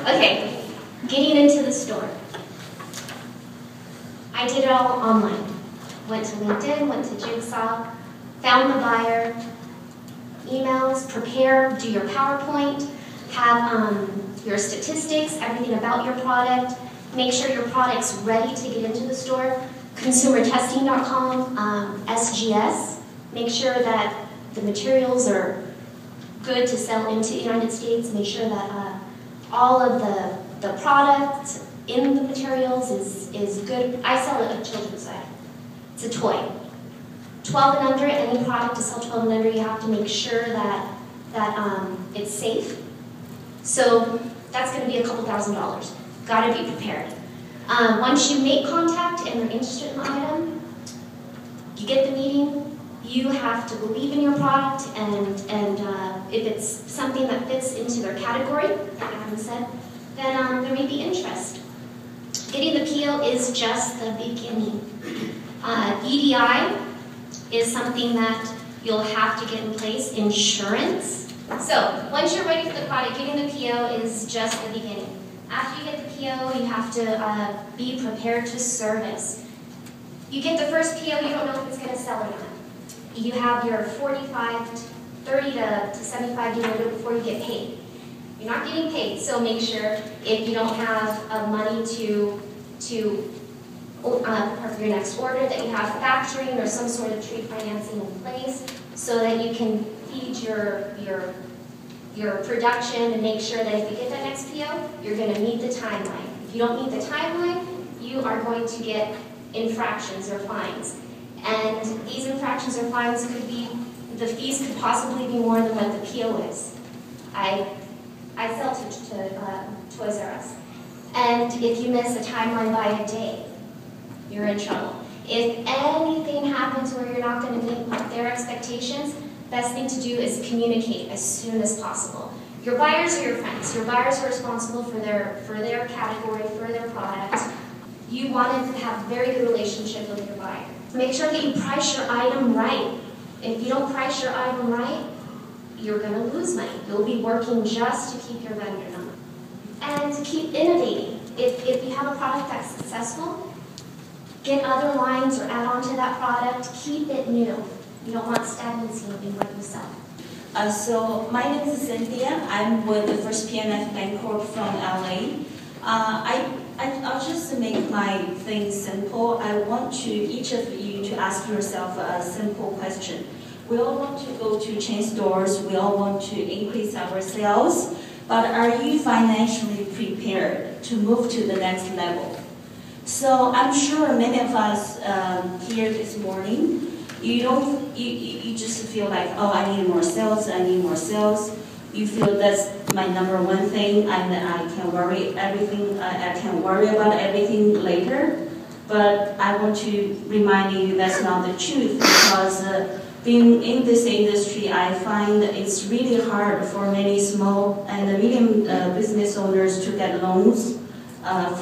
Okay, getting into the store. I did it all online. Went to LinkedIn, went to Jigsaw, found the buyer, emails, prepare, do your PowerPoint, have your statistics, everything about your product, make sure your product's ready to get into the store. Consumertesting.com, SGS, make sure that the materials are good to sell into the United States, make sure that all of the product in the materials is good. I sell it at children's side. It's a toy. 12 and under, any product to sell 12 and under, you have to make sure that it's safe. So that's going to be a couple $1,000s. Got to be prepared. Once you make contact and they're interested in the item, you get the meeting, you have to believe in your product, and if it's something that fits into their category, like I said, then there may be interest. Getting the PO is just the beginning. EDI is something that you'll have to get in place. Insurance. So once you're ready for the product, getting the PO is just the beginning. After you get the PO, you have to be prepared to service. You get the first PO, you don't know if it's going to sell or not. You have your 30 to 75 day window before you get paid. You're not getting paid, so make sure if you don't have money to prepare for your next order, that you have factoring or some sort of trade financing in place so that you can feed your production and make sure that if you get that next PO, you're going to meet the timeline. If you don't meet the timeline, you are going to get infractions or fines. And these infractions or fines could be, the fees could possibly be more than what the PO is. I sell to Toys R Us. And if you miss a timeline by a day, you're in trouble. If anything happens where you're not going to meet their expectations, best thing to do is communicate as soon as possible. Your buyers are your friends. Your buyers are responsible for their category, for their product. You want to have a very good relationship with your buyer. Make sure that you price your item right. If you don't price your item right, you're going to lose money. You'll be working just to keep your vendor number. And to keep innovating. If you have a product that's successful, get other lines or add on to that product. Keep it new. You don't want stagnancy in what you sell. So my name is Cynthia. I'm with the First PNF Bank Corp from LA. I'll just make my thing simple. I want each of you to ask yourself a simple question. We all want to go to chain stores. We all want to increase our sales. But are you financially prepared to move to the next level? So I'm sure many of us here this morning, you just feel like, oh, I need more sales, I need more sales. You feel that's my number one thing, and I can worry about everything later. But I want to remind you that's not the truth, because being in this industry, I find it's really hard for many small and medium business owners to get loans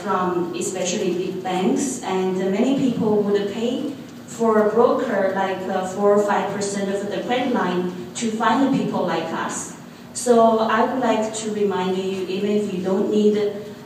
from especially big banks, and many people would pay for a broker like 4 or 5% of the credit line to find people like us. So I would like to remind you, even if you don't need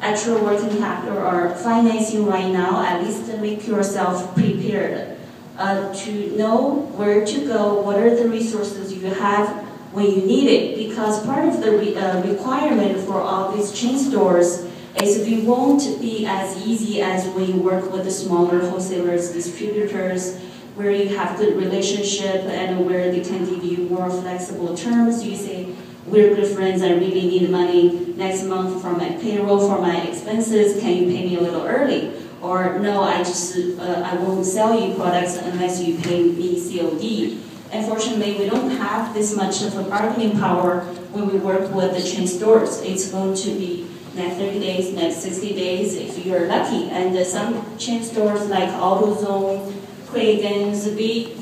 actual working capital or financing right now, at least make yourself prepared to know where to go, what are the resources you have when you need it. Because part of the requirement for all these chain stores is it won't be as easy as when you work with the smaller wholesalers, distributors, where you have good relationship and where they can give you more flexible terms. You say, we're good friends, I really need money next month for my payroll, for my expenses, can you pay me a little early? Or no, I won't sell you products unless you pay me COD. Unfortunately, we don't have this much of a bargaining power when we work with the chain stores. It's going to be next 30 days, next 60 days if you're lucky. And some chain stores like AutoZone, Craigan's, we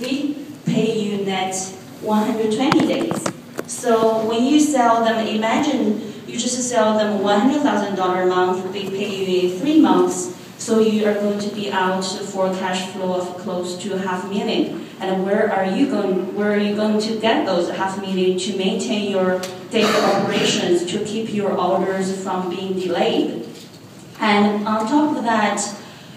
pay you net 120 days. So when you sell them, imagine you just sell them $100,000 a month, they pay you in 3 months, so you are going to be out for cash flow of close to $500,000. and where are you going to get those $500,000 to maintain your daily operations, to keep your orders from being delayed. And on top of that,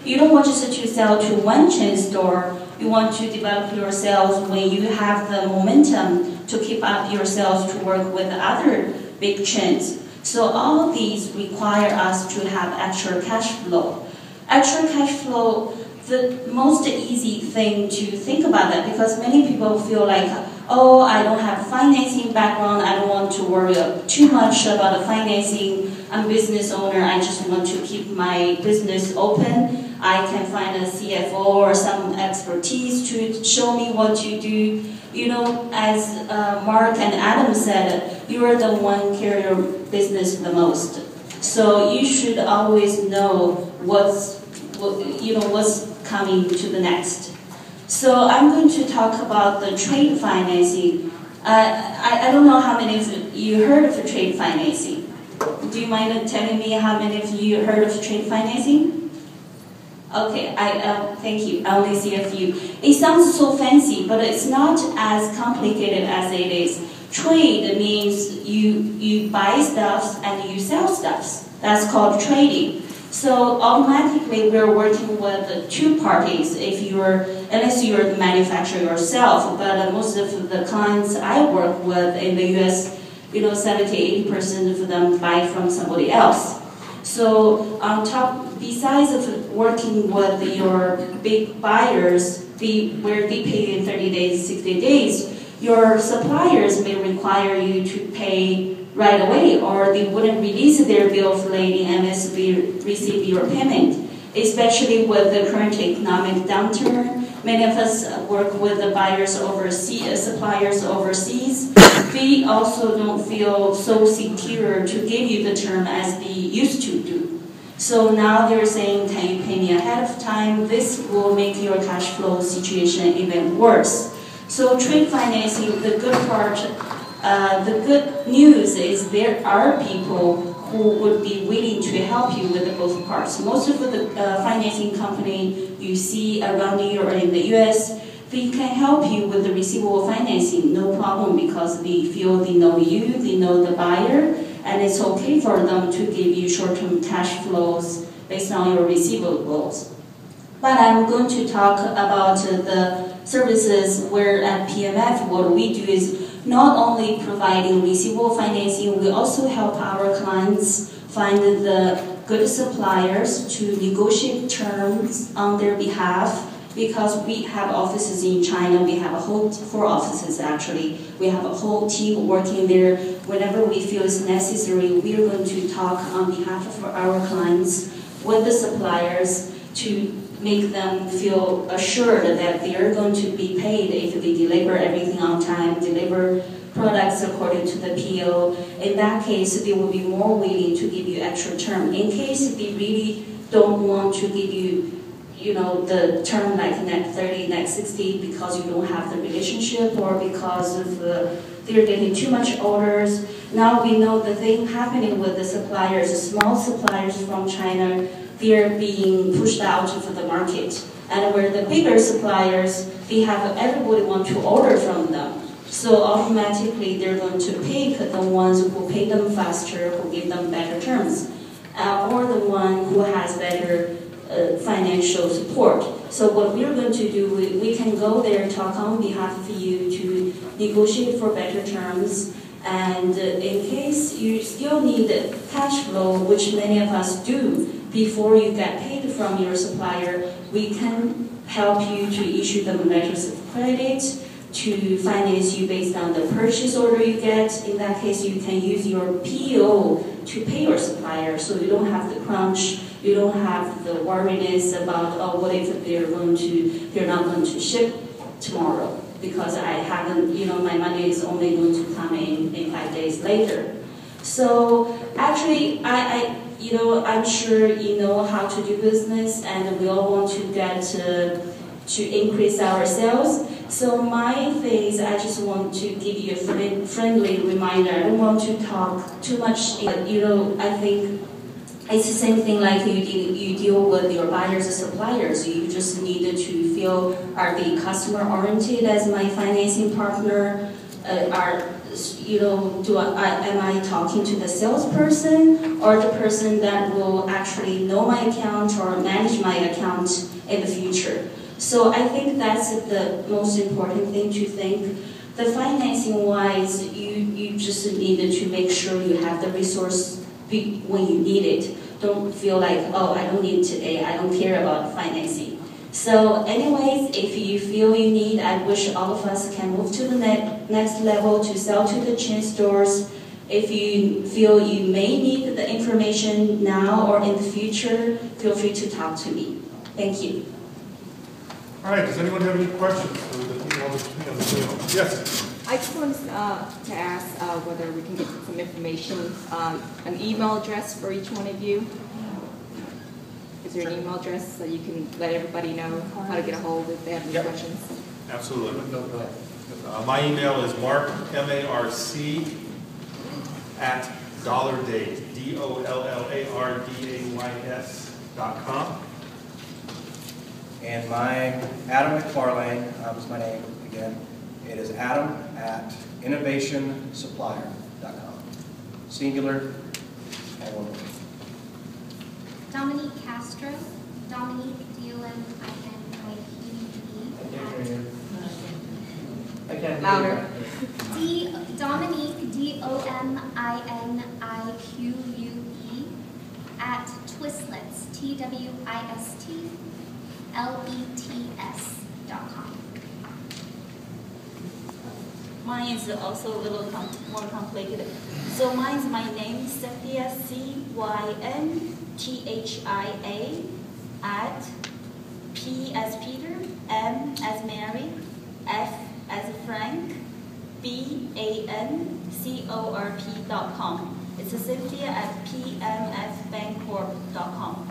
you don't want just to sell to one chain store. You want to develop your sales when you have the momentum to keep up your sales to work with other big chains. So all of these require us to have extra cash flow. Extra cash flow, the most easy thing to think about that, because many people feel like, oh, I don't have financing background, I don't want to worry too much about the financing, I'm a business owner, I just want to keep my business open. I can find a CFO or some expertise to show me what to do. You know, as Mark and Adam said, you are the one carry your business the most. So you should always know what's coming to the next. So I'm going to talk about the trade financing. I don't know how many of you heard of trade financing. Do you mind telling me how many of you heard of trade financing? Okay, thank you. I only see a few. It sounds so fancy, but it's not as complicated as it is. Trade means you buy stuff and you sell stuff. That's called trading. So automatically we're working with two parties unless you're the manufacturer yourself, but most of the clients I work with in the US, 70–80% of them buy from somebody else. So on top, besides of working with your big buyers, where they pay in 30 days, 60 days, your suppliers may require you to pay right away, or they wouldn't release their bill of lading unless they receive your payment. Especially with the current economic downturn, many of us work with the buyers overseas, suppliers overseas. They also don't feel so secure to give you the term as they used to do. So now they're saying, can you pay me ahead of time? This will make your cash flow situation even worse. So trade financing, the good news is there are people who would be willing to help you with both parts. Most of the financing company you see around you or in the US, they can help you with the receivable financing, no problem, because they feel they know you, they know the buyer, and it's okay for them to give you short-term cash flows based on your receivables. But I'm going to talk about the services where at PMF, what we do is not only providing receivable financing, we also help our clients find the good suppliers to negotiate terms on their behalf, because we have offices in China. We have 4 offices actually. We have a whole team working there. Whenever we feel it's necessary, we are going to talk on behalf of our clients with the suppliers to make them feel assured that they are going to be paid if they deliver everything on time, deliver products according to the PO. In that case, they will be more willing to give you extra term. In case they really don't want to give you, the term like net 30, net 60 because you don't have the relationship, or because of they're getting too much orders. Now we know the thing happening with the suppliers, small suppliers from China, they're being pushed out of the market. And where the bigger suppliers, they have everybody want to order from them. So automatically they're going to pick the ones who pay them faster, who give them better terms, or the one who has better financial support. So what we're going to do, we can go there, talk on behalf of you to negotiate for better terms. And in case you still need cash flow, which many of us do, before you get paid from your supplier, we can help you to issue them letters of credit, to finance you based on the purchase order you get. In that case, you can use your PO to pay your supplier, so you don't have the crunch, you don't have the worriness about, oh, what if they're not going to ship tomorrow because I haven't, my money is only going to come in 5 days later. So actually, I'm sure you know how to do business, and we all want to get to increase our sales. So my thing is, I just want to give you a friendly reminder. I don't want to talk too much. I think It's the same thing like you deal with your buyers and suppliers. You just need to feel, are they customer oriented as my financing partner? Am I talking to the salesperson or the person that will actually know my account or manage my account in the future? So I think that's the most important thing to think. The financing wise, you just needed to make sure you have the resource when you need it. Don't feel like, oh, I don't need it today, I don't care about financing. So anyways, if you feel you need, I wish all of us can move to the next level to sell to the chain stores. If you feel you may need the information now or in the future, feel free to talk to me. Thank you. All right, does anyone have any questions for the people on the panel? Yes? I just wanted to ask whether we can get some information, an email address for each one of you. Is there an email address so you can let everybody know how to get a hold if they have any questions? Absolutely. My email is Marc, M-A-R-C, at dollardays, DOLLARDAYS.com. And mine, Adam McFarlan, is my name again. It is Adam at innovationsupplier.com. Singular, all one word. Dominique Castro, Dominique, D-O-M-I-N-I-Q-U-E. I can't Louder. Dominique, D-O-M-I-N-I-Q-U-E, at Twistlets, Twistlets.com. Mine is also a little more complicated. So mine is my name, Cynthia, C-Y-N-T-H-I-A, at P as Peter, M as Mary, F as Frank, BANCORP.com. It's Cynthia at PMFBancorp.com.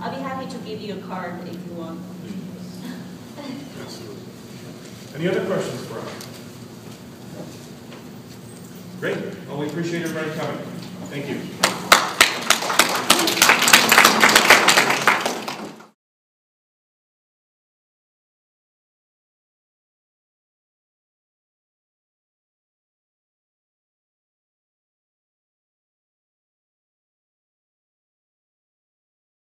I'll be happy to give you a card if you want. Absolutely. Any other questions for us? Great. Well, we appreciate everybody coming. Thank you.